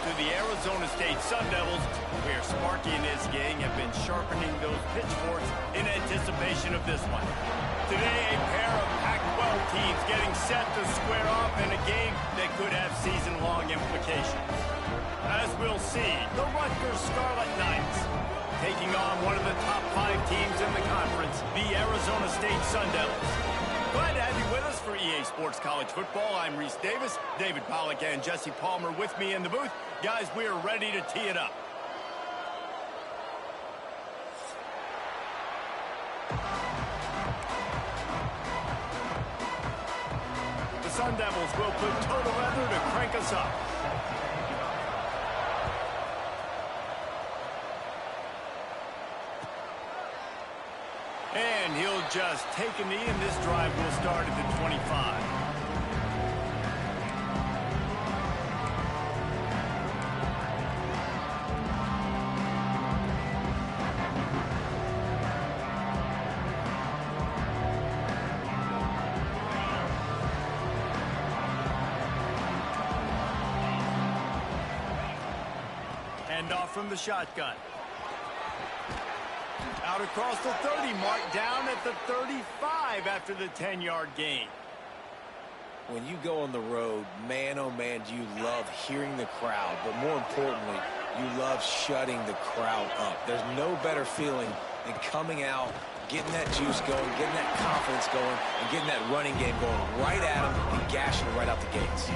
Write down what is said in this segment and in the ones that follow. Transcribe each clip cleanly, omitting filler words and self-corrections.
to the Arizona State Sun Devils, where Sparky and his gang have been sharpening those pitchforks in anticipation of this one. Today, a pair of Pac-12 teams getting set to square off in a game that could have season-long implications. As we'll see, the Rutgers Scarlet Knights taking on one of the top 5 teams in the conference, the Arizona State Sun Devils. Glad to have you with us for EA Sports College Football. I'm Reese Davis, David Pollack, and Jesse Palmer with me in the booth. Guys, we are ready to tee it up. The Sun Devils will put total leather to crank us up. And he'll just take a knee, and this drive will start at the 25. Hand off from the shotgun. Out across the 30, marked down at the 35 after the 10-yard gain. When you go on the road, man, oh man, do you love hearing the crowd, but more importantly, you love shutting the crowd up. There's no better feeling than coming out, getting that juice going, getting that confidence going, and getting that running game going right at them and gashing them right out the gates.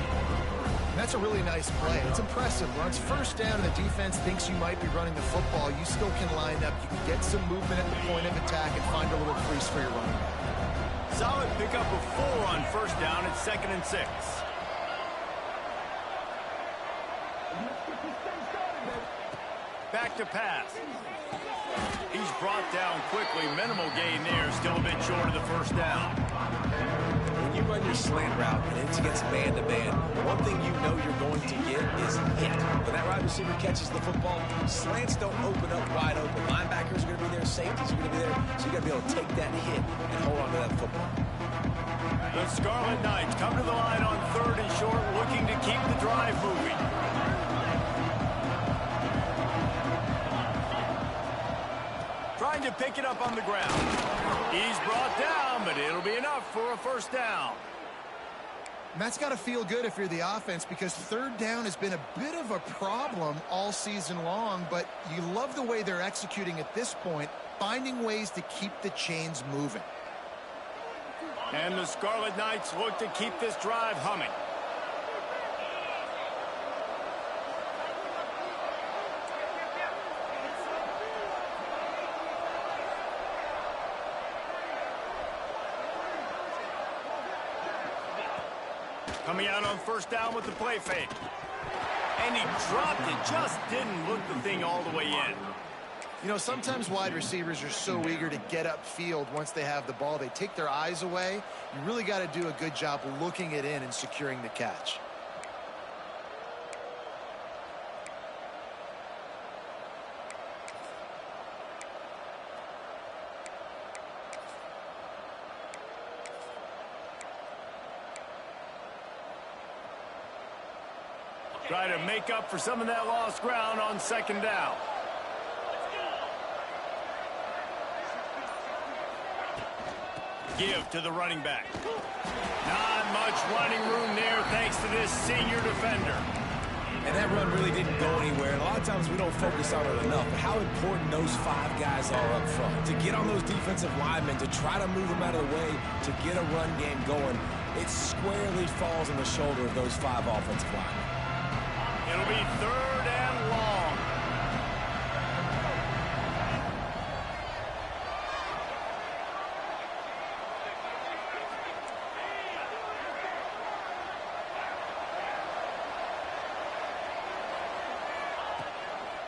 That's a really nice play. It's impressive. When it's first down and the defense thinks you might be running the football, you still can line up. You can get some movement at the point of attack and find a little crease for your running back. Solid pickup of 4 on first down at 2nd and 6. Back to pass. He's brought down quickly. Minimal gain there. Still a bit short of the first down. When you run your slant route and it's against man-to-man, one thing you know you're going to get is hit. When that wide receiver catches the football, slants don't open up wide open. Linebackers are going to be there, safeties are going to be there, so you got to be able to take that hit and hold on to that football. The Scarlet Knights come to the line on 3rd and short, looking to keep the drive moving. Trying to pick it up on the ground. He's brought down, but it'll be enough for a first down. And that's got to feel good if you're the offense, because 3rd down has been a bit of a problem all season long, but you love the way they're executing at this point, finding ways to keep the chains moving. And the Scarlet Knights look to keep this drive humming. Coming out on first down with the play fake. And he dropped it, just didn't look the thing all the way in. You know, sometimes wide receivers are so eager to get upfield once they have the ball. They take their eyes away. You really got to do a good job looking it in and securing the catch. Try to make up for some of that lost ground on 2nd down. Give to the running back. Not much running room there thanks to this senior defender. And that run really didn't go anywhere. And a lot of times we don't focus on it enough. But how important those 5 guys are up front. To get on those defensive linemen, to try to move them out of the way, to get a run game going, it squarely falls on the shoulder of those 5 offensive linemen. It'll be 3rd and long.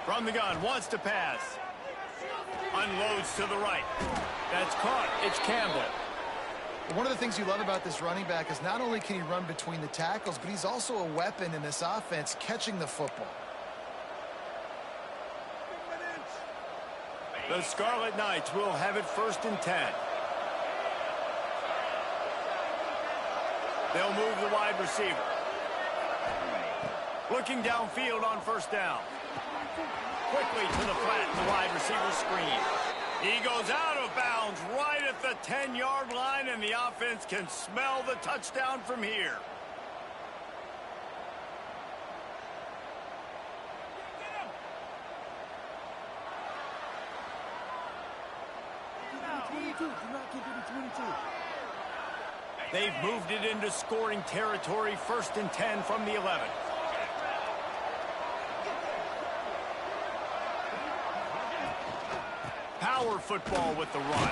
From the gun, wants to pass. Unloads to the right. That's caught. It's Campbell. One of the things you love about this running back is not only can he run between the tackles, but he's also a weapon in this offense catching the football. The Scarlet Knights will have it 1st and 10. They'll move the wide receiver. Looking downfield on first down. Quickly to the flat, the wide receiver screen. He goes out of bounds right at the 10-yard line, and the offense can smell the touchdown from here. They've moved it into scoring territory, 1st and 10 from the 11. Power football with the run.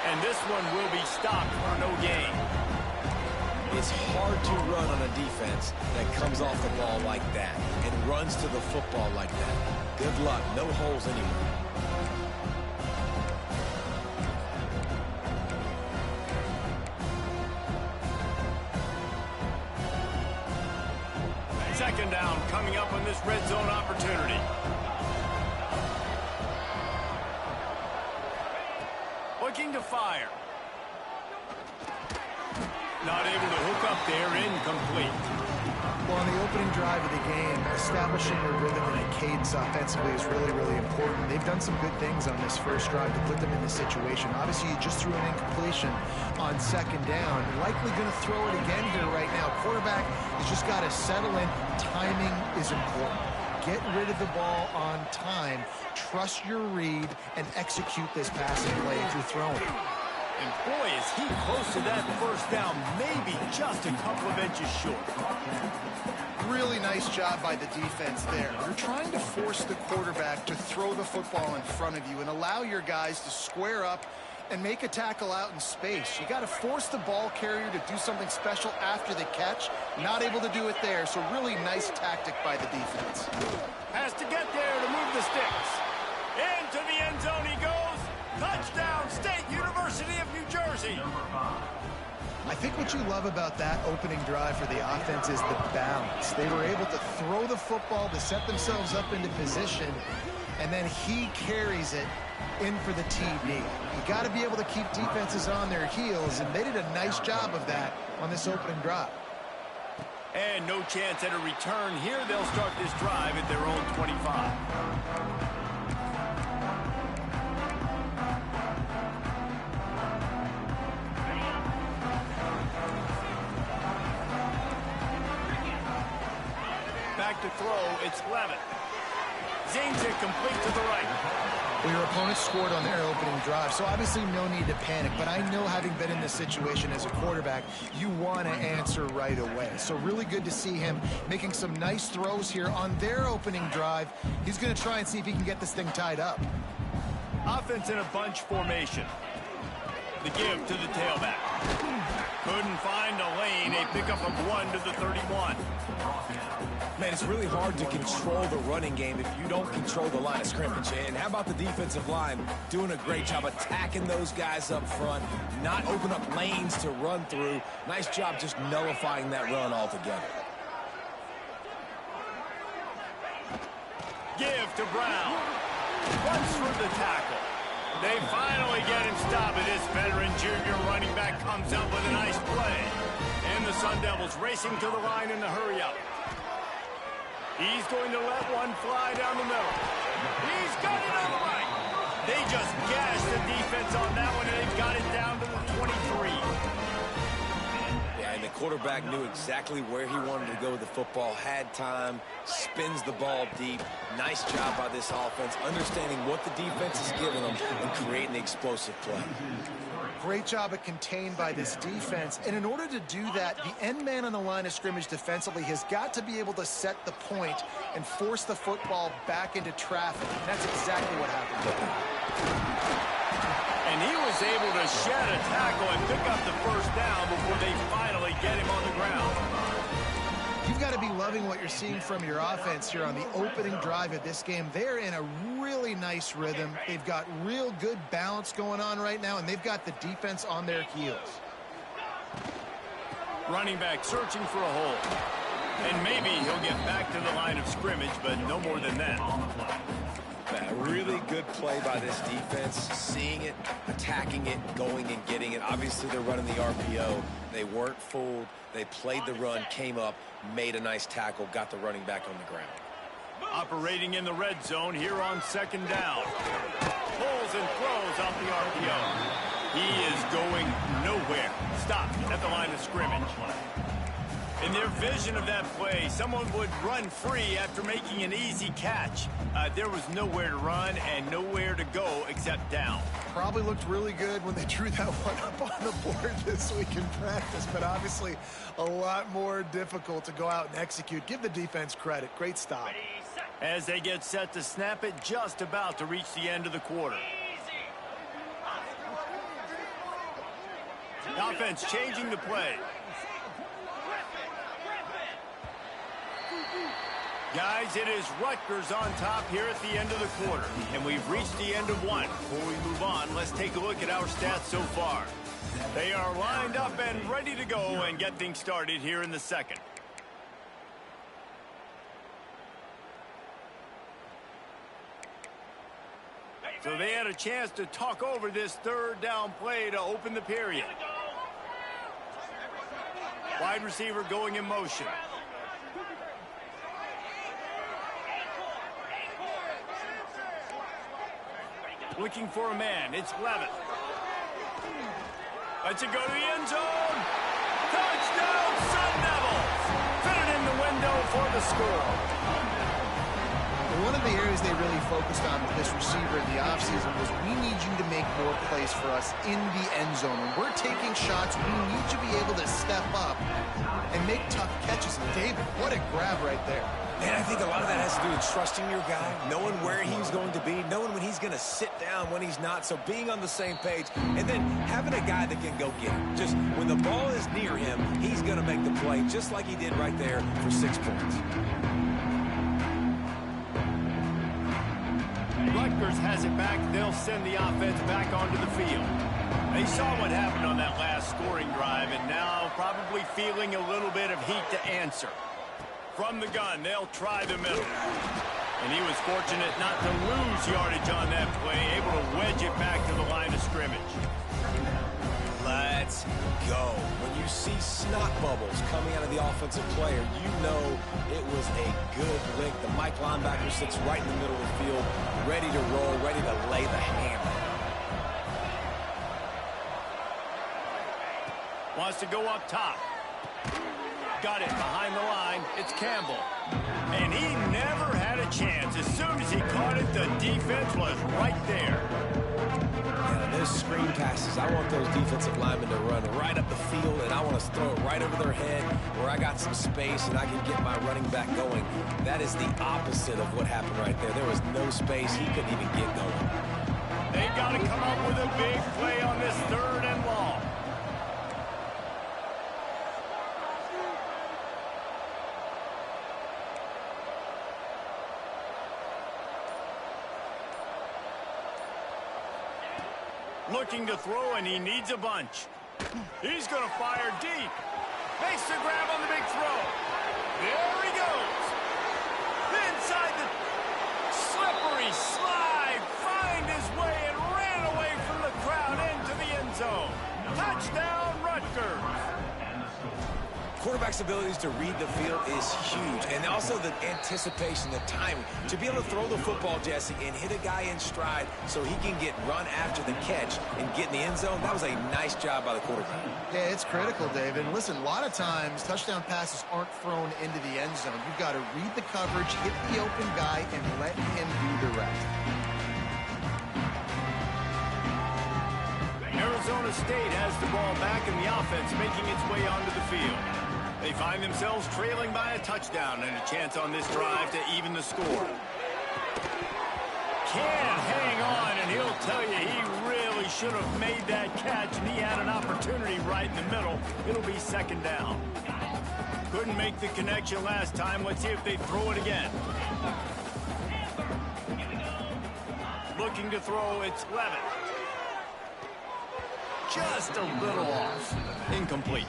And this one will be stopped for no gain. It's hard to run on a defense that comes off the ball like that and runs to the football like that. Good luck. No holes anywhere. Second down coming up on this red zone opportunity. Looking to fire. Not able to hook up there, incomplete. Well, on the opening drive of the game, establishing a rhythm and a cadence offensively is really, really important. They've done some good things on this first drive to put them in this situation. Obviously, you just threw an incompletion on second down. Likely going to throw it again here right now. Quarterback has just got to settle in. Timing is important. Get rid of the ball on time. Trust your read and execute this passing play if you're throwing. And boy, is he close to that first down, maybe just a couple of inches short. Really nice job by the defense there. You're trying to force the quarterback to throw the football in front of you and allow your guys to square up and make a tackle out in space. You got to force the ball carrier to do something special after the catch. Not able to do it there, so really nice tactic by the defense. Has to get there to move the sticks. Into the end zone he goes. Touchdown, State University of New Jersey. I think what you love about that opening drive for the offense is the balance. They were able to throw the football to set themselves up into position, and then he carries it in for the TD. You got to be able to keep defenses on their heels, and they did a nice job of that on this opening drive. And no chance at a return here. They'll start this drive at their own 25. Back to throw, it's Levin. Zings it complete to the right. Well, your opponent scored on their opening drive, so obviously no need to panic. But I know, having been in this situation as a quarterback, you want to answer right away. So really good to see him making some nice throws here on their opening drive. He's going to try and see if he can get this thing tied up. Offense in a bunch formation. The give to the tailback. Couldn't find a lane. A pickup of 1 to the 31. Man, it's really hard to control the running game if you don't control the line of scrimmage. And how about the defensive line doing a great job attacking those guys up front, not open up lanes to run through. Nice job just nullifying that run altogether. Give to Brown. Runs through the tackle. They finally get him stopped. This veteran junior running back comes up with a nice play. And the Sun Devils racing to the line in the hurry up. He's going to let one fly down the middle. He's got it on the right. They just gashed the defense on that one, and they've got it down to the 23. Yeah, and the quarterback knew exactly where he wanted to go with the football, had time, spins the ball deep. Nice job by this offense, understanding what the defense is giving them and creating the explosive play. Great job of contained by this defense. And in order to do that, the end man on the line of scrimmage defensively has got to be able to set the point and force the football back into traffic. And that's exactly what happened. And he was able to shed a tackle and pick up the first down before they finally get him on the ground. You've got to be loving what you're seeing from your offense here on the opening drive of this game. They're in a really nice rhythm. They've got real good balance going on right now, and they've got the defense on their heels. Running back searching for a hole. And maybe he'll get back to the line of scrimmage, but no more than that. A really good play by this defense, seeing it, attacking it, going and getting it. Obviously, they're running the RPO. They weren't fooled. They played the run, came up, made a nice tackle, got the running back on the ground. Operating in the red zone here on second down. Pulls and throws off the RPO. He is going nowhere. Stopped at the line of scrimmage. In their vision of that play, someone would run free after making an easy catch. There was nowhere to run and nowhere to go except down. Probably looked really good when they drew that one up on the board this week in practice, but obviously a lot more difficult to go out and execute. Give the defense credit. Great stop. As they get set to snap it, just about to reach the end of the quarter. The offense changing the play. Guys, it is Rutgers on top here at the end of the quarter, and we've reached the end of one. Before we move on, let's take a look at our stats so far. They are lined up and ready to go and get things started here in the second. So they had a chance to talk over this third down play to open the period. Wide receiver going in motion. Looking for a man. It's Levitt. Lets it go to the end zone. Touchdown, Sun Devils. Fit it in the window for the score. One of the areas they really focused on with this receiver in the offseason was we need you to make more plays for us in the end zone. When we're taking shots, we need you to be able to step up and make tough catches. And David, what a grab right there. Man, I think a lot of that has to do with trusting your guy, knowing where he's going to be, knowing when he's going to sit down, when he's not, so being on the same page, and then having a guy that can go get it. Just when the ball is near him, he's going to make the play, just like he did right there for 6 points. Rutgers has it back. They'll send the offense back onto the field. They saw what happened on that last scoring drive, and now probably feeling a little bit of heat to answer. From the gun, they'll try the middle. And he was fortunate not to lose yardage on that play, able to wedge it back to the line of scrimmage. Let's go. When you see snot bubbles coming out of the offensive player, you know it was a good lick. The Mike linebacker sits right in the middle of the field, ready to roll, ready to lay the hammer. Wants to go up top. Got it behind the line. It's Campbell. And he never had a chance. As soon as he caught it, the defense was right there. Yeah, those screen passes, I want those defensive linemen to run right up the field, and I want to throw it right over their head where I got some space and I can get my running back going. That is the opposite of what happened right there. There was no space. He couldn't even get going. They got to come up with a big play on this third and long. Looking to throw, and he needs a bunch. He's going to fire deep. Makes the grab on the big throw. There he goes. Inside the slippery slide. Find his way and ran away from the crowd into the end zone. Touchdown, Rutgers. Quarterback's abilities to read the field is huge, and also the anticipation, the timing. To be able to throw the football, Jesse, and hit a guy in stride so he can get run after the catch and get in the end zone, that was a nice job by the quarterback. Yeah, it's critical, David. And listen, a lot of times touchdown passes aren't thrown into the end zone. You've got to read the coverage, hit the open guy, and let him do the rest. Arizona State has the ball back, and the offense making its way onto the field. They find themselves trailing by a touchdown and a chance on this drive to even the score. Can't hang on, and he'll tell you he really should have made that catch, and he had an opportunity right in the middle. It'll be second down. Couldn't make the connection last time. Let's see if they throw it again. Looking to throw, it's Levitt. Just a little off. Incomplete.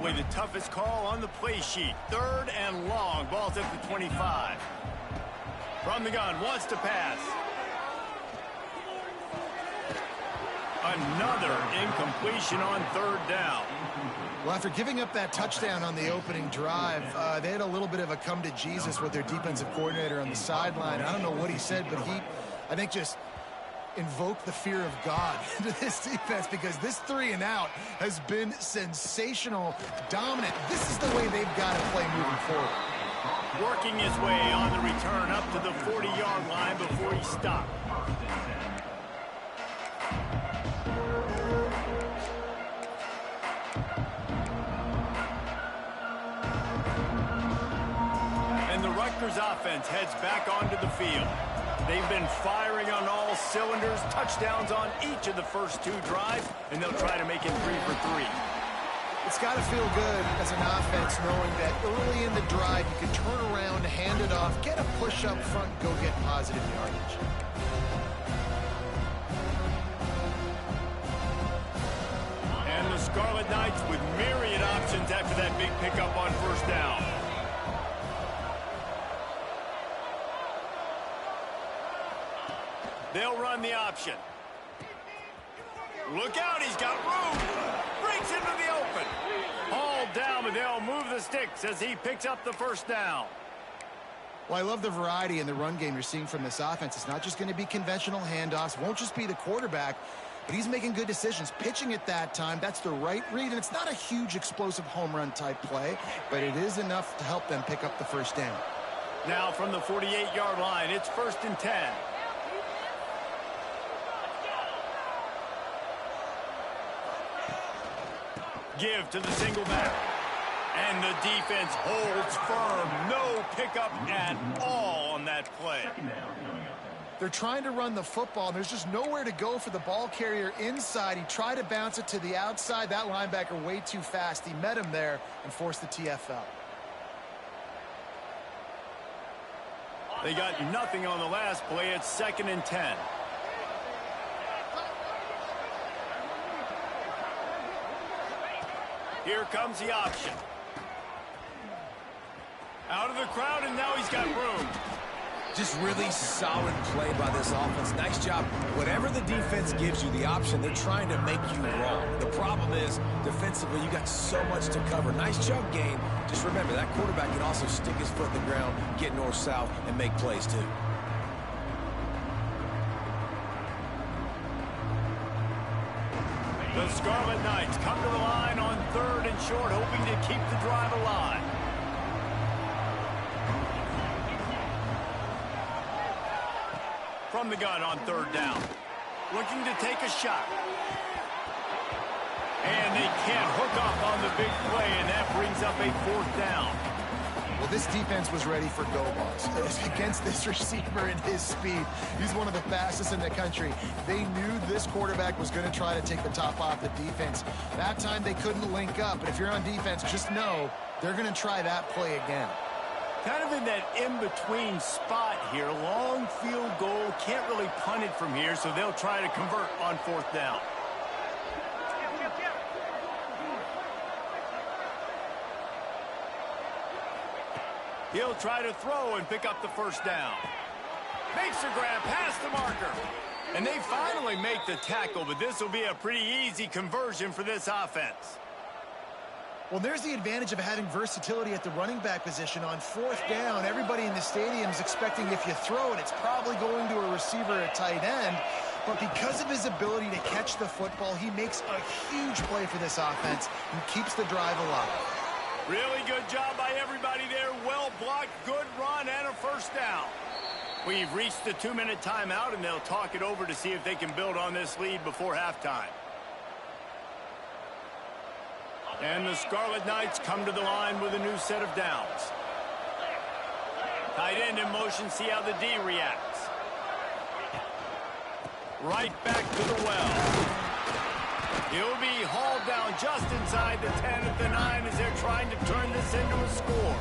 Probably the toughest call on the play sheet. 3rd and long. Ball's at the 25. From the gun, wants to pass. Another incompletion on 3rd down. Well, after giving up that touchdown on the opening drive, they had a little bit of a come to Jesus with their defensive coordinator on the sideline. I don't know what he said, but he, I think, just invoked the fear of God into this defense, because this 3-and-out has been sensational, dominant. This is the way they've got to play moving forward. Working his way on the return up to the 40-yard line before he stopped. And the Rutgers offense heads back onto the field. They've been firing on all cylinders, touchdowns on each of the first 2 drives, and they'll try to make it 3 for 3. It's got to feel good as an offense knowing that early in the drive you can turn around, hand it off, get a push up front, go get positive yardage. And the Scarlet Knights with myriad options after that big pickup on 1st down. They'll run the option. Look out, he's got room. Breaks into the open. Hauled down, but they'll move the sticks as he picks up the 1st down. Well, I love the variety in the run game you're seeing from this offense. It's not just going to be conventional handoffs. Won't just be the quarterback, but he's making good decisions. Pitching at that time, that's the right read, and it's not a huge explosive home run type play, but it is enough to help them pick up the 1st down. Now from the 48-yard line, it's 1st and 10. Give to the single back. And the defense holds firm. No pickup at all on that play. They're trying to run the football. There's just nowhere to go for the ball carrier inside. He tried to bounce it to the outside. That linebacker way too fast. He met him there and forced the TFL. They got nothing on the last play. It's 2nd and 10. Here comes the option. Out of the crowd, and now he's got room. Just really solid play by this offense. Nice job. Whatever the defense gives you the option, they're trying to make you wrong. The problem is, defensively, you got so much to cover. Nice chunk gain. Just remember, that quarterback can also stick his foot in the ground, get north-south, and make plays, too. The Scarlet Knights come to the line on 3rd and short, hoping to keep the drive alive. From the gun on 3rd down. Looking to take a shot. And they can't hook up on the big play, and that brings up a 4th down. Well, this defense was ready for go balls against this receiver and his speed. He's one of the fastest in the country. They knew this quarterback was going to try to take the top off the defense. That time they couldn't link up, but if you're on defense, just know they're going to try that play again. Kind of in that in-between spot here. Long field goal. Can't really punt it from here, so they'll try to convert on 4th down. He'll try to throw and pick up the 1st down. Makes a grab past the marker. And they finally make the tackle, but this will be a pretty easy conversion for this offense. Well, there's the advantage of having versatility at the running back position. On 4th down, everybody in the stadium is expecting if you throw it, it's probably going to a receiver or a tight end. But because of his ability to catch the football, he makes a huge play for this offense and keeps the drive alive. Really good job by everybody there. Well blocked, good run, and a 1st down. We've reached the 2-minute timeout, and they'll talk it over to see if they can build on this lead before halftime. And the Scarlet Knights come to the line with a new set of downs. Tight end in motion, see how the D reacts. Right back to the well. He'll be hauled down just inside the 10 at the 9 as they're trying to turn this into a score.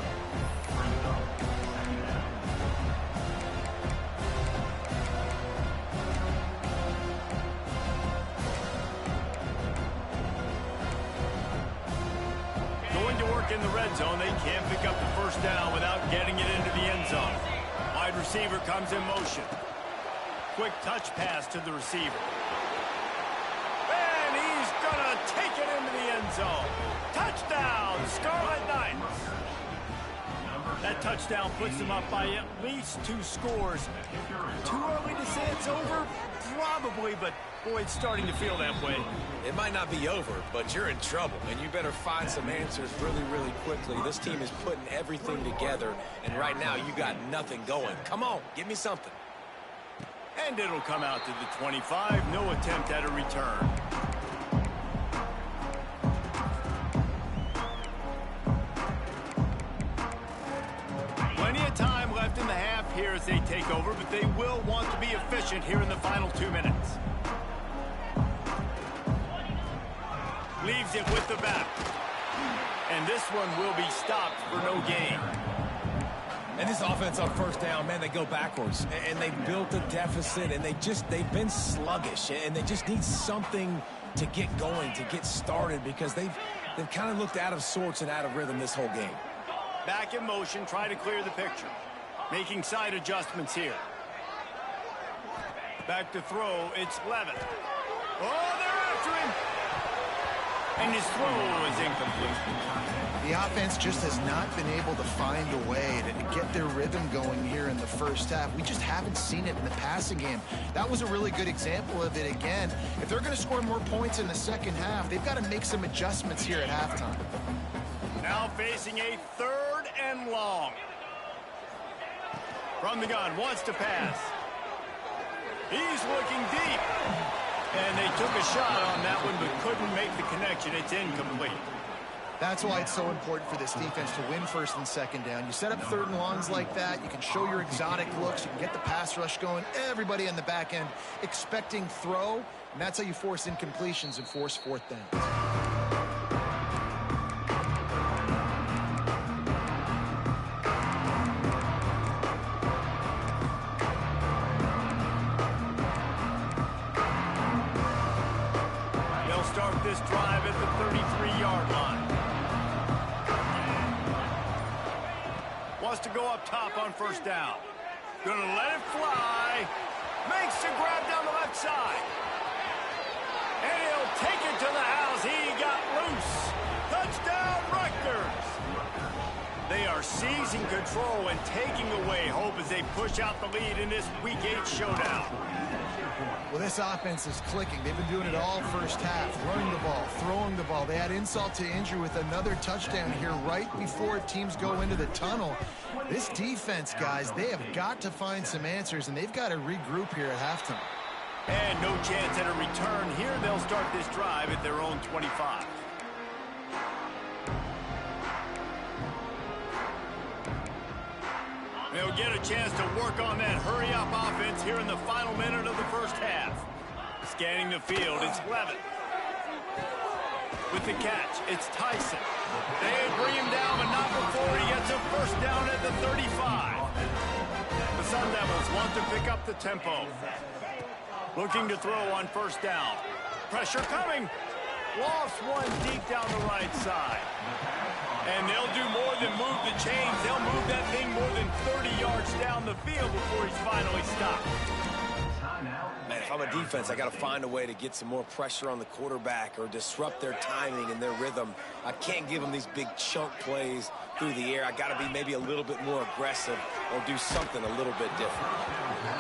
mark in the red zone. They can't pick up the first down without getting it into the end zone. Wide receiver comes in motion. Quick touch pass to the receiver. And he's going to take it into the end zone. Touchdown, Scarlet Knights. That touchdown puts them up by at least 2 scores. Too early to say it's over? Probably, but boy, it's starting to feel that way. It might not be over, but you're in trouble, and you better find some answers really, really quickly. This team is putting everything together, and right now you got nothing going. Come on, give me something. And it'll come out to the 25. No attempt at a return. Plenty of time left in the half here as they take over, but they will want to be efficient here in the final 2 minutes. Leaves it with the back. And this one will be stopped for no gain. And this offense on first down, man, they go backwards. And they built a deficit, and they've been sluggish. And they just need something to get going, to get started, because they've kind of looked out of sorts and out of rhythm this whole game. Back in motion, try to clear the picture. Making side adjustments here. Back to throw, it's Levitt. Oh, they're after him! And his throw is incomplete. The offense just has not been able to find a way to get their rhythm going here in the first half. We just haven't seen it in the passing game. That was a really good example of it again. If they're going to score more points in the second half, they've got to make some adjustments here at halftime. Now facing a 3rd and long. From the gun, wants to pass. He's looking deep. And they took a shot on that one, but couldn't make the connection. It's incomplete. That's why it's so important for this defense to win first and second down. You set up 3rd and longs like that, you can show your exotic looks, you can get the pass rush going, everybody on the back end expecting throw, and that's how you force incompletions and force 4th downs. Start this drive at the 33-yard line. Wants to go up top on first down. Gonna let it fly. Makes the grab down the left side. And he'll take it to the house. He got loose. Touchdown, Rutgers. They are seizing control and taking away hope as they push out the lead in this Week 8 showdown. Well, this offense is clicking. They've been doing it all first half. Running the ball, throwing the ball. They had insult to injury with another touchdown here right before teams go into the tunnel. This defense, guys, they have got to find some answers, and they've got to regroup here at halftime. And no chance at a return here. They'll start this drive at their own 25. They'll get a chance to work on that hurry-up offense here in the final minute of the first half. Scanning the field, it's Levitt. With the catch, it's Tyson. They bring him down, but not before he gets a first down at the 35. The Sun Devils want to pick up the tempo. Looking to throw on first down. Pressure coming. Lost one deep down the right side. And they'll do more than move the chains. They'll move that thing more than 30 yards down the field before he's finally stopped. Man, if I'm a defense, I got to find a way to get some more pressure on the quarterback or disrupt their timing and their rhythm. I can't give them these big chunk plays through the air. I got to be maybe a little bit more aggressive or do something a little bit different.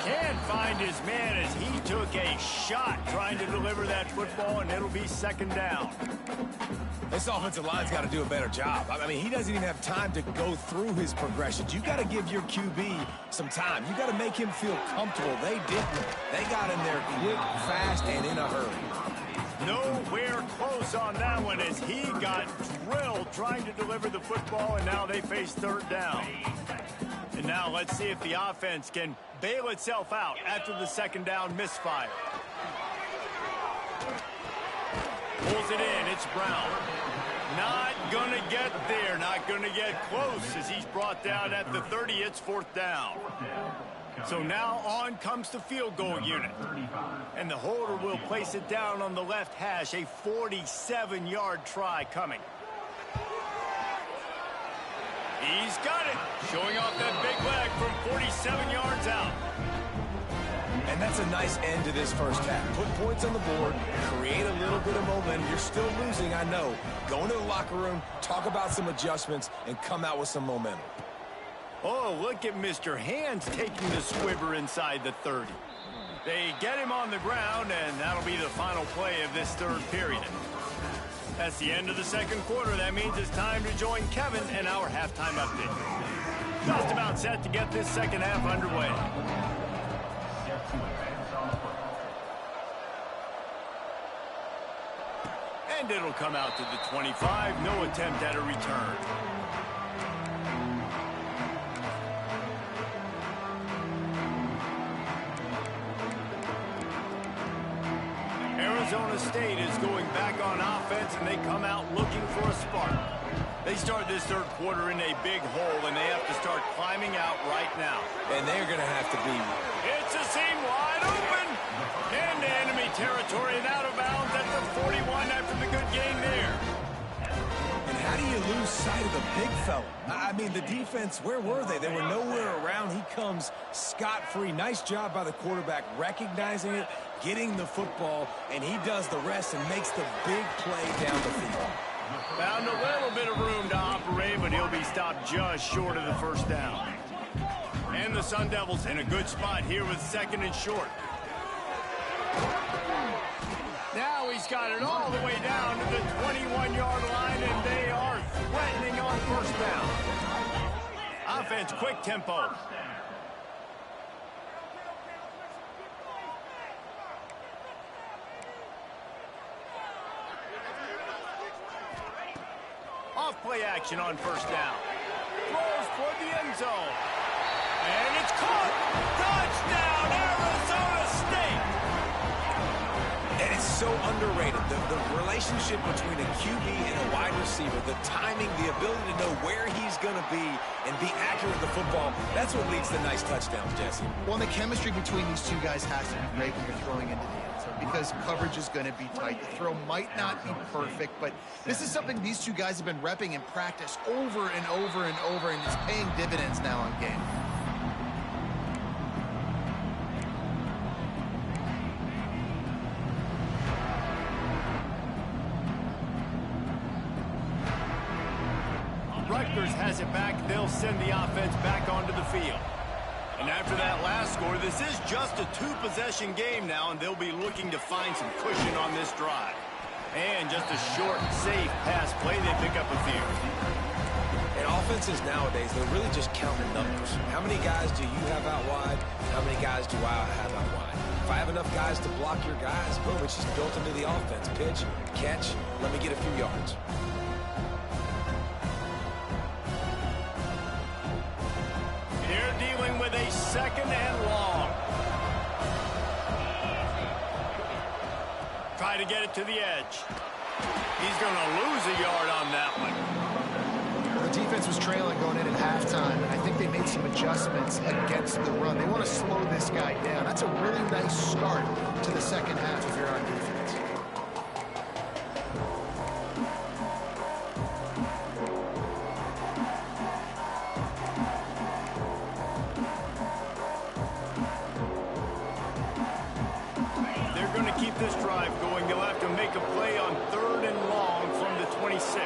Can't find his man as he took a shot trying to deliver that football, and it'll be second down. This offensive line's got to do a better job. I mean, he doesn't even have time to go through his progressions. You got to give your QB some time. You got to make him feel comfortable. They didn't. They got in there quick, fast, and in a hurry. Nowhere close on that one as he got drilled trying to deliver the football, and now they face third down. And now let's see if the offense can bail itself out after the second down misfire. Pulls it in, it's Brown. Not gonna get there, not gonna get close as he's brought down at the 30, it's fourth down. So now on comes the field goal unit. And the holder will place it down on the left hash, a 47-yard try coming. He's got it. Showing off that big leg from 47 yards out. And that's a nice end to this first half. Put points on the board, create a little bit of momentum. You're still losing, I know. Go into the locker room, talk about some adjustments, and come out with some momentum. Oh, look at Mr. Hands taking the squibber inside the 30. They get him on the ground, and that'll be the final play of this third period. That's the end of the second quarter. That means it's time to join Kevin and our halftime update. Just about set to get this second half underway. And it'll come out to the 25. No attempt at a return. Arizona State is going back on offense, and they come out looking for a spark. They start this third quarter in a big hole, and they have to start climbing out right now. And they're going to have to be. It's a seam wide open. Into enemy territory and out of bounds at the 41 after the good gain there. And how do you lose sight of the big fella? I mean, the defense, where were they? They were nowhere around. He comes scot-free. Nice job by the quarterback recognizing it, getting the football, and he does the rest and makes the big play down the field. Found a little bit of room to operate, but he'll be stopped just short of the first down. And the Sun Devils in a good spot here with second and short. Now he's got it all the way down to the 21-yard line, and they are threatening on first down. Offense, quick tempo. Off-play action on first down. Throws toward the end zone. And it's caught. Touchdown, Arizona State. And it's so underrated. The relationship between a QB and a wide receiver, the timing, the ability to know where he's going to be and be accurate with the football, that's what leads to nice touchdowns, Jesse. Well, the chemistry between these two guys has to be great when you're throwing into the end zone because coverage is going to be tight. The throw might not be perfect, but this is something these two guys have been repping in practice over and over and over, and it's paying dividends now on game. Rutgers has it back. They'll send the offense back onto the field. And after that last score, this is just a two-possession game now, and they'll be looking to find some cushion on this drive. And just a short, safe pass play, they pick up a few. And offenses nowadays, they're really just counting numbers. How many guys do you have out wide? How many guys do I have out wide? If I have enough guys to block your guys, boom, it's just built into the offense. Pitch, catch, let me get a few yards. They're dealing with a second and long. Try to get it to the edge. He's going to lose a yard on that one. The defense was trailing going in at halftime, and I think they made some adjustments against the run. They want to slow this guy down. That's a really nice start to the second half if you're on defense. They're going to keep this drive going. They'll have to make a play on third and long from the 26.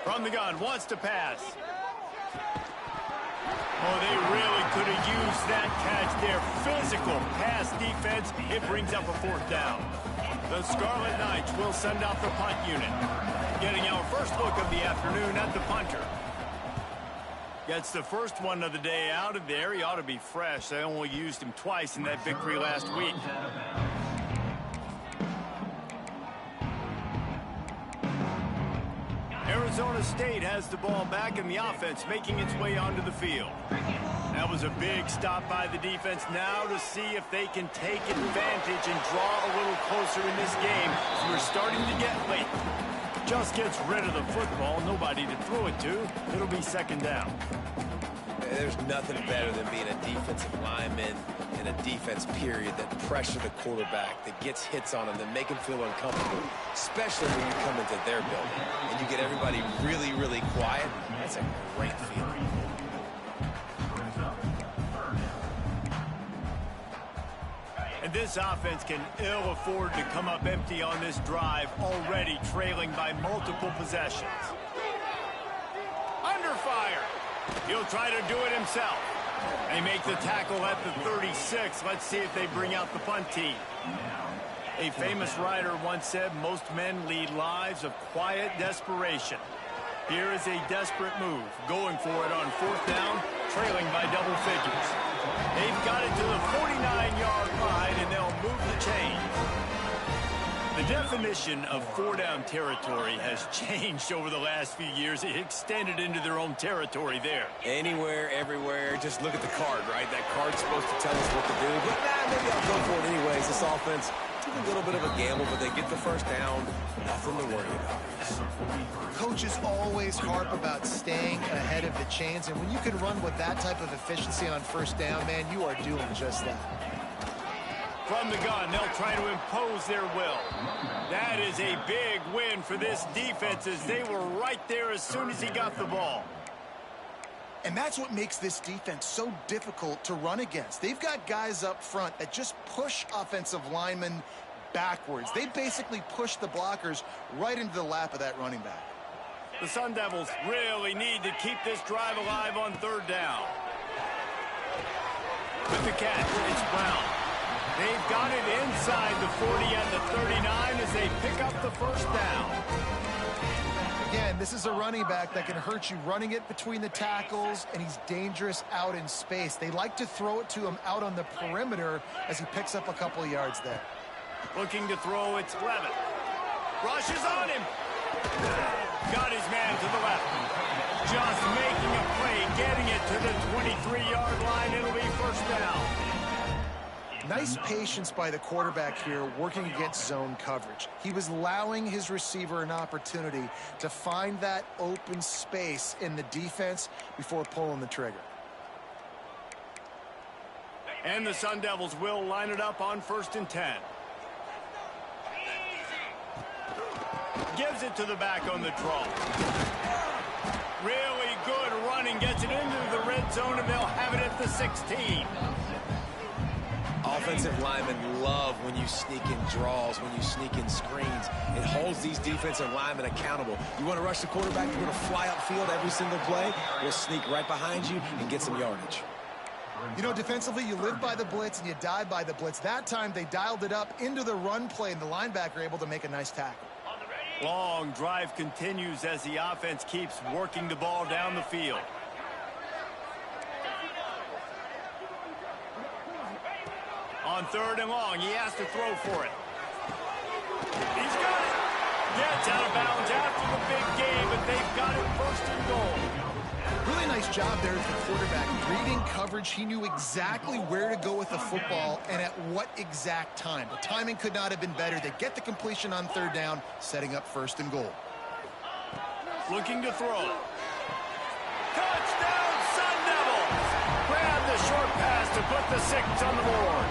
From the gun, wants to pass. Oh, they really could have used that catch there. Physical pass defense. It brings up a fourth down. The Scarlet Knights will send out the punt unit. Getting our first look of the afternoon at the punter. Gets the first one of the day out of there. He ought to be fresh. They only used him twice in that victory last week. Arizona State has the ball back, and the offense making its way onto the field. That was a big stop by the defense. Now to see if they can take advantage and draw a little closer in this game. So we're starting to get late. Just gets rid of the football. Nobody to throw it to. It'll be second down. There's nothing better than being a defensive lineman in a defense period that pressure the quarterback, that gets hits on him, that make him feel uncomfortable, especially when you come into their building and you get everybody really, really quiet. That's a great feeling. And this offense can ill afford to come up empty on this drive, already trailing by multiple possessions. Under fire. He'll try to do it himself. They make the tackle at the 36. Let's see if they bring out the punt team. A famous writer once said, most men lead lives of quiet desperation. Here is a desperate move, going for it on 4th down, trailing by double figures. They've got it to the 49-yard line, and they'll move the chain. The definition of 4-down territory has changed over the last few years. It extended into their own territory there. Anywhere, everywhere, just look at the card, right? That card's supposed to tell us what to do, but maybe I'll go for it anyways. This offense took a little bit of a gamble, but they get the first down. Nothing to worry about. Coaches always harp about staying ahead of the chains, and when you can run with that type of efficiency on 1st down, man, you are doing just that. From the gun, they'll try to impose their will. That is a big win for this defense, as they were right there as soon as he got the ball. And that's what makes this defense so difficult to run against. They've got guys up front that just push offensive linemen backwards. They basically push the blockers right into the lap of that running back. The Sun Devils really need to keep this drive alive on 3rd down. With the catch, it's Brown. They've got it inside the 40 and the 39 as they pick up the 1st down. Again, this is a running back that can hurt you running it between the tackles, and he's dangerous out in space. They like to throw it to him out on the perimeter as he picks up a couple of yards there. Looking to throw, it's Levitt. Rushes on him. Got his man to the left. Just making a play, getting it to the 23-yard line. It'll be 1st down. Nice patience by the quarterback here, working against zone coverage. He was allowing his receiver an opportunity to find that open space in the defense before pulling the trigger. And the Sun Devils will line it up on 1st and 10. Gives it to the back on the draw. Really good running, gets it into the red zone, and they'll have it at the 16. Offensive linemen love when you sneak in draws, when you sneak in screens. It holds these defensive linemen accountable. You want to rush the quarterback, you're going to fly upfield every single play. We'll sneak right behind you and get some yardage. You know, defensively, you live by the blitz and you die by the blitz. That time, they dialed it up into the run play, and the linebacker able to make a nice tackle. Long drive continues as the offense keeps working the ball down the field. On 3rd and long, he has to throw for it. He's got it. Gets out of bounds after the big game, but they've got it 1st and goal. Really nice job there as the quarterback. Reading coverage, he knew exactly where to go with the football and at what exact time. The timing could not have been better. They get the completion on 3rd down, setting up 1st and goal. Looking to throw. Touchdown, Sun Devils! Grab the short pass to put the 6 on the board.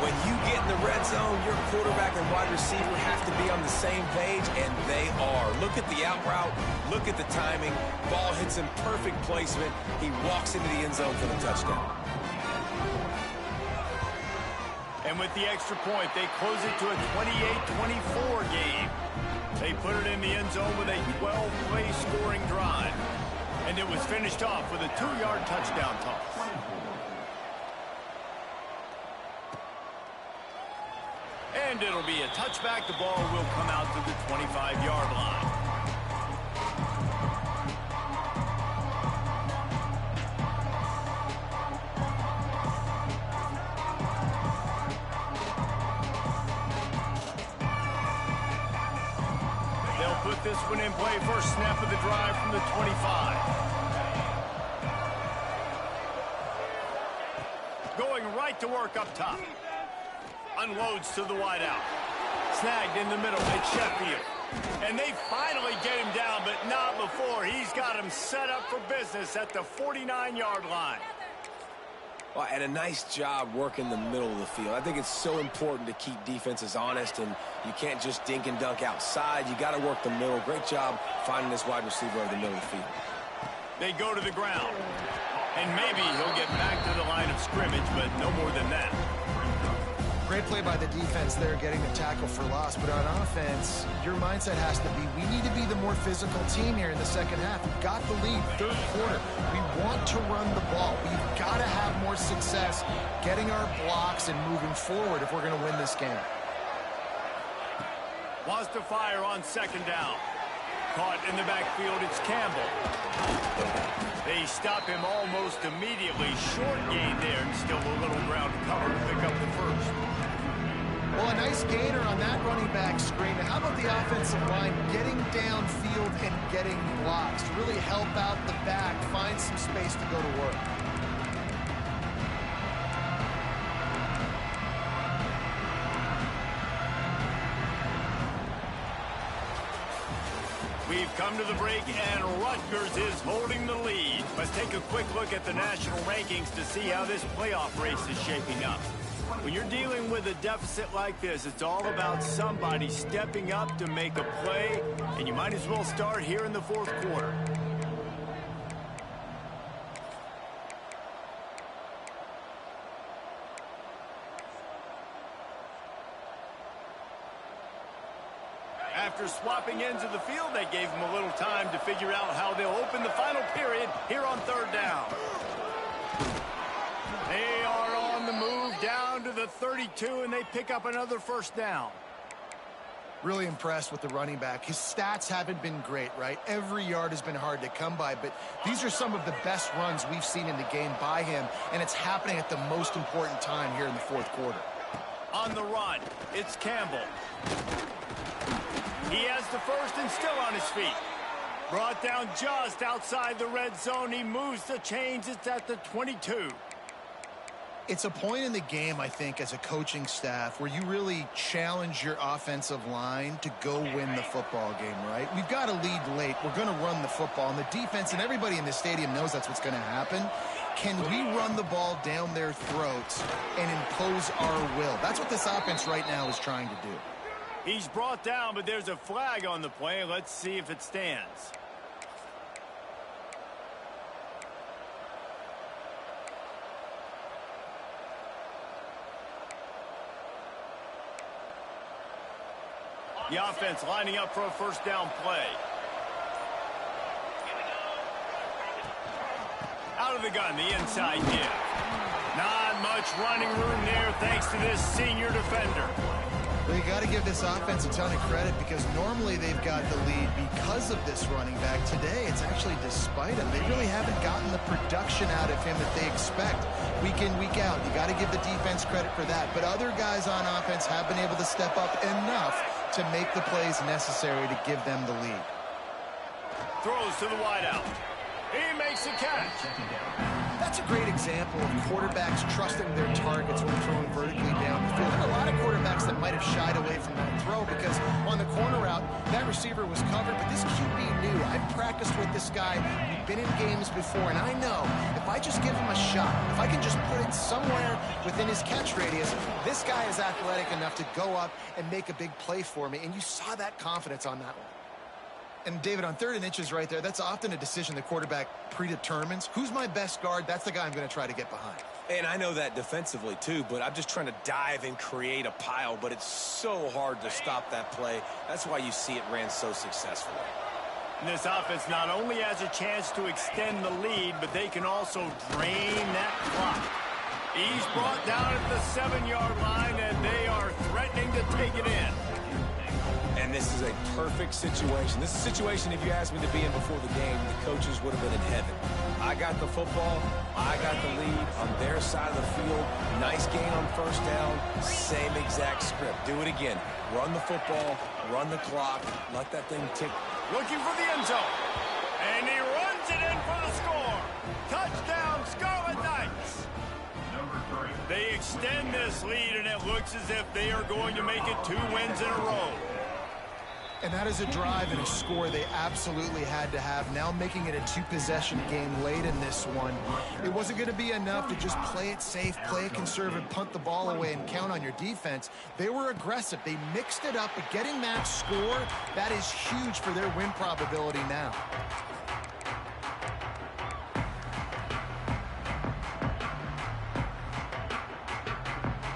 When you get in the red zone, your quarterback and wide receiver have to be on the same page, and they are. Look at the out route. Look at the timing. Ball hits him, perfect placement. He walks into the end zone for the touchdown. And with the extra point, they close it to a 28-24 game. They put it in the end zone with a 12-play scoring drive. And it was finished off with a 2-yard touchdown toss. And it'll be a touchback. The ball will come out to the 25-yard line. They'll put this one in play. First snap of the drive from the 25. Going right to work up top. Unloads to the wideout. Snagged in the middle at Sheffield. And they finally get him down, but not before. He's got him set up for business at the 49-yard line. Well, and a nice job working the middle of the field. I think it's so important to keep defenses honest, and you can't just dink and dunk outside. You got to work the middle. Great job finding this wide receiver over the middle of the field. They go to the ground, and maybe he'll get back to the line of scrimmage, but no more than that. Great play by the defense there, getting the tackle for loss. But on offense, your mindset has to be, we need to be the more physical team here in the second half. We've got the lead, third quarter. We want to run the ball. We've got to have more success getting our blocks and moving forward if we're going to win this game. Wants to fire on second down. Caught in the backfield, it's Campbell. They stop him almost immediately. Short gain there, and still a little ground to cover to pick up the first. Well, a nice gainer on that running back screen. And how about the offensive line getting downfield and getting blocks to really help out the back, find some space to go to work. We've come to the break, and Rutgers is holding the lead. Let's take a quick look at the national rankings to see how this playoff race is shaping up. When you're dealing with a deficit like this, it's all about somebody stepping up to make a play, and you might as well start here in the fourth quarter. After swapping ends of the field, they gave them a little time to figure out how they'll open the final period here on third down. They are on the move down to the 32, and they pick up another first down. Really impressed with the running back. His stats haven't been great, right? Every yard has been hard to come by, but these are some of the best runs we've seen in the game by him, and it's happening at the most important time here in the fourth quarter. On the run, it's Campbell. He has the first and still on his feet. Brought down just outside the red zone. He moves the chains. It's at the 22. It's a point in the game, I think, as a coaching staff where you really challenge your offensive line to go win the football game, right? We've got to lead late. We're going to run the football. And the defense and everybody in the stadium knows that's what's going to happen. Can we run the ball down their throats and impose our will? That's what this offense right now is trying to do. He's brought down, but there's a flag on the play. Let's see if it stands. The offense lining up for a first down play. Out of the gun, the inside give. Not much running room there thanks to this senior defender. Well, you got to give this offense a ton of credit because normally they've got the lead because of this running back. Today, it's actually despite him. They really haven't gotten the production out of him that they expect week in, week out. You got to give the defense credit for that. But other guys on offense have been able to step up enough to make the plays necessary to give them the lead. Throws to the wideout. He makes a catch. That's a great example of quarterbacks trusting their targets when throwing vertically down the field. There are a lot of quarterbacks that might have shied away from that throw because on the corner route, that receiver was covered, but this QB knew. I've practiced with this guy. We've been in games before, and I know if I just give him a shot, if I can just put it somewhere within his catch radius, this guy is athletic enough to go up and make a big play for me, and you saw that confidence on that one. And, David, on 3rd and inches right there, that's often a decision the quarterback predetermines. Who's my best guard? That's the guy I'm going to try to get behind. And I know that defensively, too, but I'm just trying to dive and create a pile, but it's so hard to stop that play. That's why you see it ran so successfully. And this offense not only has a chance to extend the lead, but they can also drain that clock. He's brought down at the 7-yard line, and they are threatening to take it in. And this is a perfect situation. This is a situation, if you asked me to be in before the game, the coaches would have been in heaven. I got the football. I got the lead on their side of the field. Nice gain on first down. Same exact script. Do it again. Run the football. Run the clock. Let that thing tick. Looking for the end zone. And he runs it in for the score. Touchdown, Scarlet Knights. They extend this lead, and it looks as if they are going to make it 2 wins in a row. And that is a drive and a score they absolutely had to have. Now making it a two-possession game late in this one. It wasn't going to be enough to just play it safe, play it conservative, punt the ball away, and count on your defense. They were aggressive. They mixed it up, but getting that score, that is huge for their win probability now.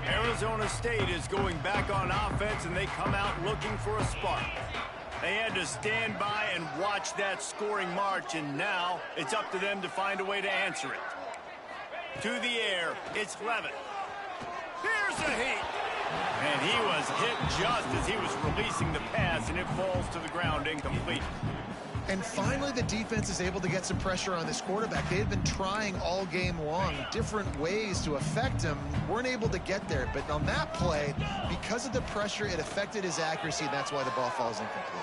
Arizona State is going back on offense, and they come out looking for a spark. They had to stand by and watch that scoring march, and now it's up to them to find a way to answer it. To the air, it's Levitt. Here's a heat. And he was hit just as he was releasing the pass, and it falls to the ground incomplete. And finally, the defense is able to get some pressure on this quarterback. They had been trying all game long different ways to affect him. Weren't able to get there. But on that play, because of the pressure, it affected his accuracy, and that's why the ball falls incomplete.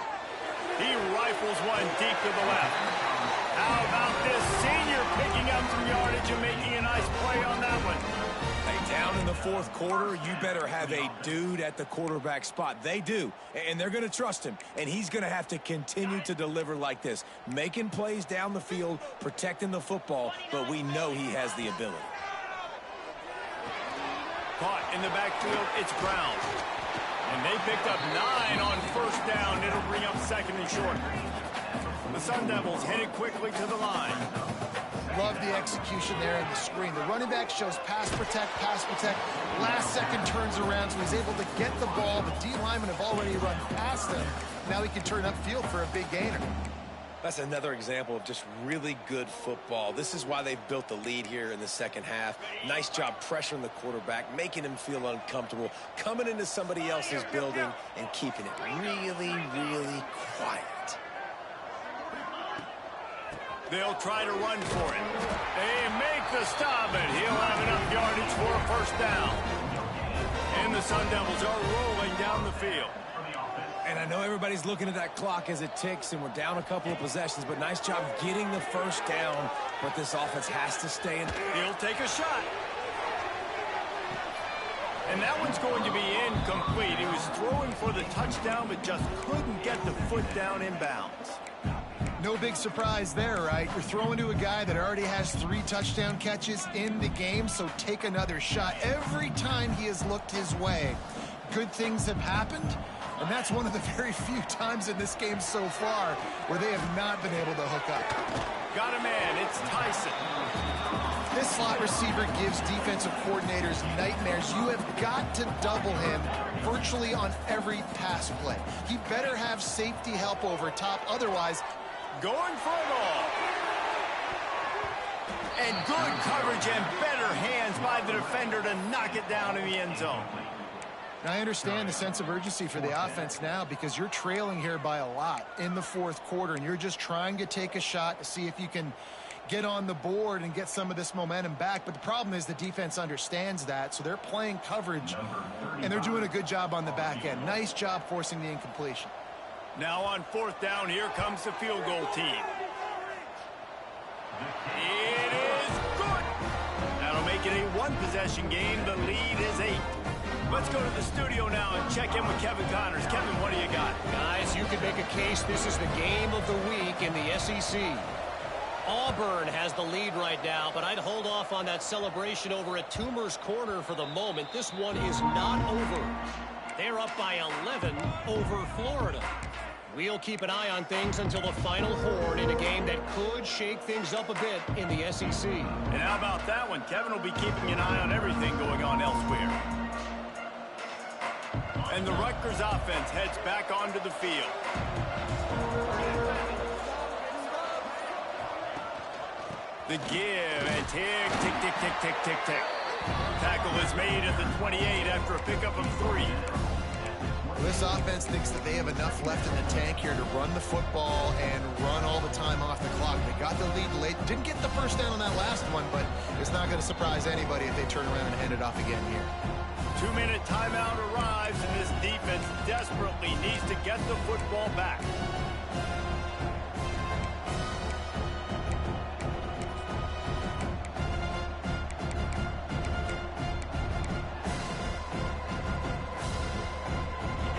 He rifles one deep to the left. How about this senior picking up some yardage and making a nice play on that one? Hey, down in the fourth quarter, you better have a dude at the quarterback spot. They do, and they're going to trust him, and he's going to have to continue to deliver like this, making plays down the field, protecting the football, but we know he has the ability. Caught in the backfield, it's Brown. And they picked up 9 on first down. It'll bring up second and short. The Sun Devils headed quickly to the line. Love the execution there in the screen. The running back shows pass protect. Last second turns around, so he's able to get the ball. The D linemen have already run past him. Now he can turn upfield for a big gainer. That's another example of just really good football. This is why they've built the lead here in the second half. Nice job pressuring the quarterback, making him feel uncomfortable, coming into somebody else's building and keeping it really, really quiet. They'll try to run for it. They make the stop, and he'll have enough yardage for a first down. And the Sun Devils are rolling down the field. And I know everybody's looking at that clock as it ticks, and we're down a couple of possessions, but nice job getting the first down. But this offense has to stay in. He'll take a shot. And that one's going to be incomplete. He was throwing for the touchdown, but just couldn't get the foot down in bounds. No big surprise there, right? You're throwing to a guy that already has 3 touchdown catches in the game, so take another shot. Every time he has looked his way, good things have happened, and that's one of the very few times in this game so far where they have not been able to hook up. Got a man, it's Tyson. This slot receiver gives defensive coordinators nightmares. You have got to double him virtually on every pass play. He better have safety help over top, otherwise going for it all. And good coverage and better hands by the defender to knock it down in the end zone. Now, I understand the sense of urgency for the offense now because you're trailing here by a lot in the fourth quarter, and you're just trying to take a shot to see if you can get on the board and get some of this momentum back. But the problem is the defense understands that, so they're playing coverage, and they're doing a good job on the back end. Nice job forcing the incompletion. Now on fourth down, here comes the field goal team. It is good. That'll make it a one-possession game. The lead is 8. Let's go to the studio now and check in with Kevin Connors. Kevin, what do you got? Guys, you can make a case this is the game of the week in the SEC. Auburn has the lead right now, but I'd hold off on that celebration over at Toomer's Corner for the moment. This one is not over. They're up by 11 over Florida. We'll keep an eye on things until the final horn in a game that could shake things up a bit in the SEC. And how about that one? Kevin will be keeping an eye on everything going on elsewhere. And the Rutgers offense heads back onto the field. The give and tick, tick, tick, tick, tick, tick, tick. Tackle is made at the 28 after a pickup of 3. This offense thinks that they have enough left in the tank here to run the football and run all the time off the clock. They got the lead late. Didn't get the first down on that last one, but it's not going to surprise anybody if they turn around and hand it off again here. 2-minute timeout arrives, and this defense desperately needs to get the football back.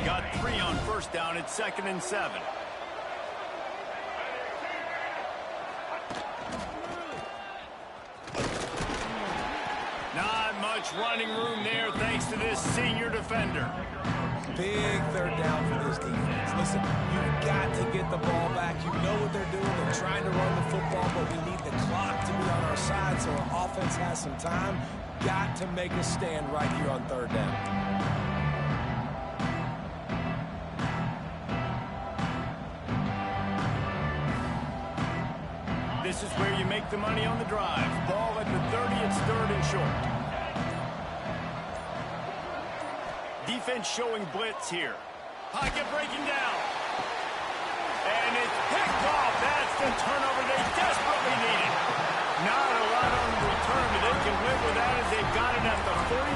Got 3 on first down. It's 2nd and 7. Not much running room there thanks to this senior defender. Big third down for this defense. Listen, you've got to get the ball back. You know what they're doing. They're trying to run the football, but we need the clock to be on our side so our offense has some time. Got to make a stand right here on third down. This is where you make the money on the drive. Ball at the 30, it's 3rd and short. Defense showing blitz here. Pocket breaking down. And it's picked off. That's the turnover they desperately needed. Not a lot on the return, but they can live with that as they've got it at the 49.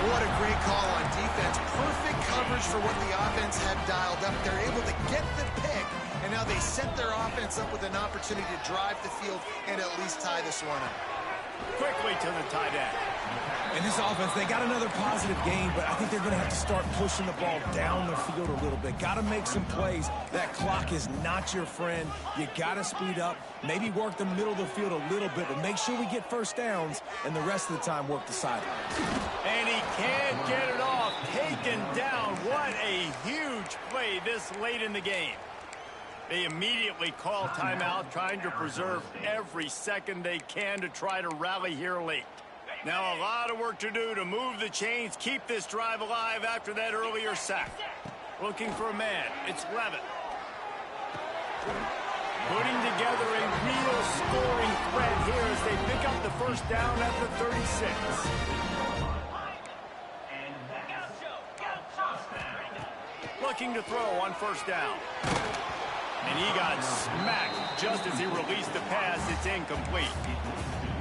What a great call on defense. Perfect coverage for what the offense had dialed up. They're able to get the pick, and now they set their offense up with an opportunity to drive the field and at least tie this one up. Quickly to the tight end. And this offense, they got another positive game, but I think they're going to have to start pushing the ball down the field a little bit. Got to make some plays. That clock is not your friend. You got to speed up, maybe work the middle of the field a little bit, but make sure we get first downs, and the rest of the time work the sidelines. And he can't get it off. Taken down. What a huge play this late in the game. They immediately call timeout, trying to preserve every second they can to try to rally here late. Now a lot of work to do to move the chains, keep this drive alive after that earlier sack. Looking for a man. It's Levitt. Putting together a real scoring threat here as they pick up the first down at the 36. Looking to throw on first down. And he got smacked just as he released the pass. It's incomplete.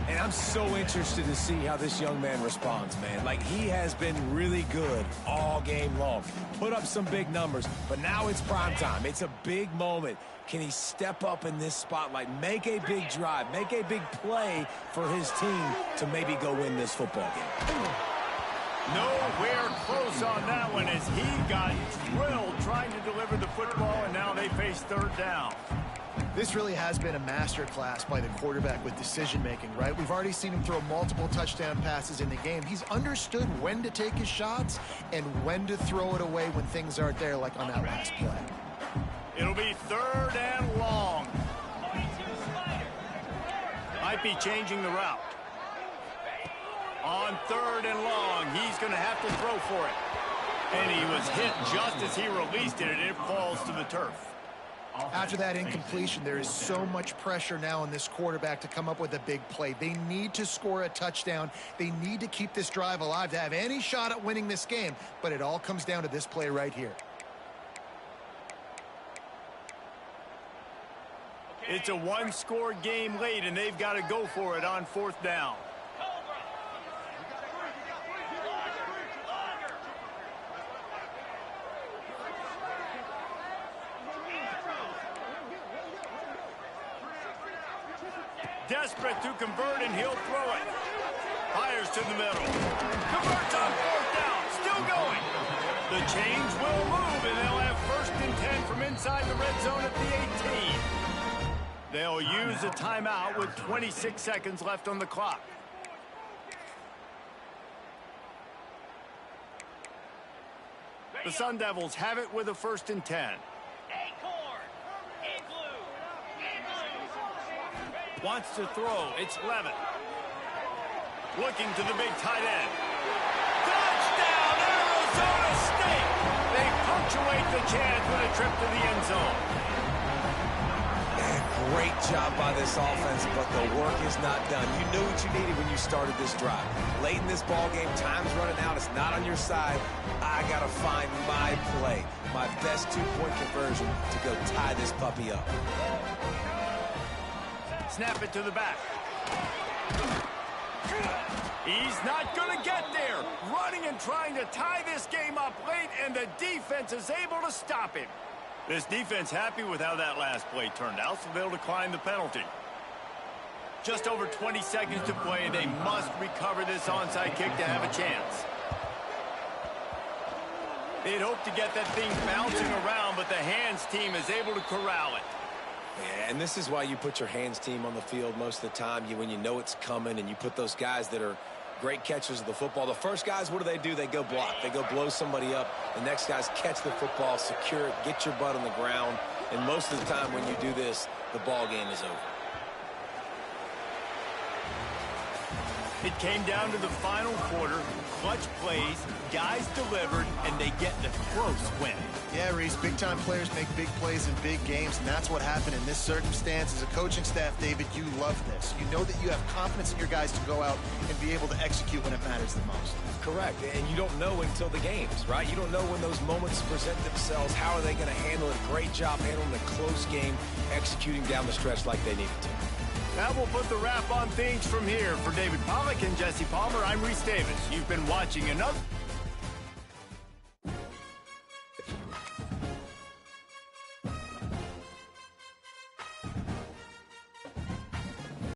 And I'm so interested to see how this young man responds, man. Like, he has been really good all game long. Put up some big numbers, but now it's prime time. It's a big moment. Can he step up in this spotlight, make a big drive, make a big play for his team to maybe go win this football game? Nowhere close on that one as he got drilled trying to deliver the football, and now they face third down. This really has been a masterclass by the quarterback with decision-making, right? We've already seen him throw multiple touchdown passes in the game. He's understood when to take his shots and when to throw it away when things aren't there, like on that last play. It'll be 3rd and long. Might be changing the route. On 3rd and long, he's going to have to throw for it. And he was hit just as he released it, and it falls to the turf. After that incompletion, there is so much pressure now on this quarterback to come up with a big play. They need to score a touchdown. They need to keep this drive alive to have any shot at winning this game. But it all comes down to this play right here. It's a one-score game late, and they've got to go for it on 4th down. Desperate to convert, and he'll throw it. Fires to the middle. Converts on 4th down. Still going. The chains will move, and they'll have 1st and 10 from inside the red zone at the 18. They'll use a timeout with 26 seconds left on the clock. The Sun Devils have it with a 1st and 10. Wants to throw. It's Levitt. Looking to the big tight end. Touchdown, Arizona State! They punctuate the chance with a trip to the end zone. Man, great job by this offense, but the work is not done. You knew what you needed when you started this drive. Late in this ball game, time's running out. It's not on your side. I got to find my play, my best two-point conversion to go tie this puppy up. Snap it to the back. He's not going to get there. Running and trying to tie this game up late, and the defense is able to stop him. This defense happy with how that last play turned out, so they'll decline the penalty. Just over 20 seconds to play. They must recover this onside kick to have a chance. They'd hope to get that thing bouncing around, but the hands team is able to corral it. Yeah, and this is why you put your hands team on the field most of the time. When you know it's coming, and you put those guys that are great catchers of the football. The first guys, what do? They go block. They go blow somebody up. The next guys catch the football, secure it, get your butt on the ground. And most of the time when you do this, the ball game is over. It came down to the final quarter. Clutch plays, guys delivered, and they get the close win. Yeah, Reese, big-time players make big plays in big games, and that's what happened in this circumstance. As a coaching staff, David, you love this. You know that you have confidence in your guys to go out and be able to execute when it matters the most. Correct, and you don't know until the games, right? You don't know when those moments present themselves. How are they going to handle it? Great job handling the close game, executing down the stretch like they needed to. That will put the wrap on things from here. For David Pollack and Jesse Palmer, I'm Reese Davis. You've been watching another...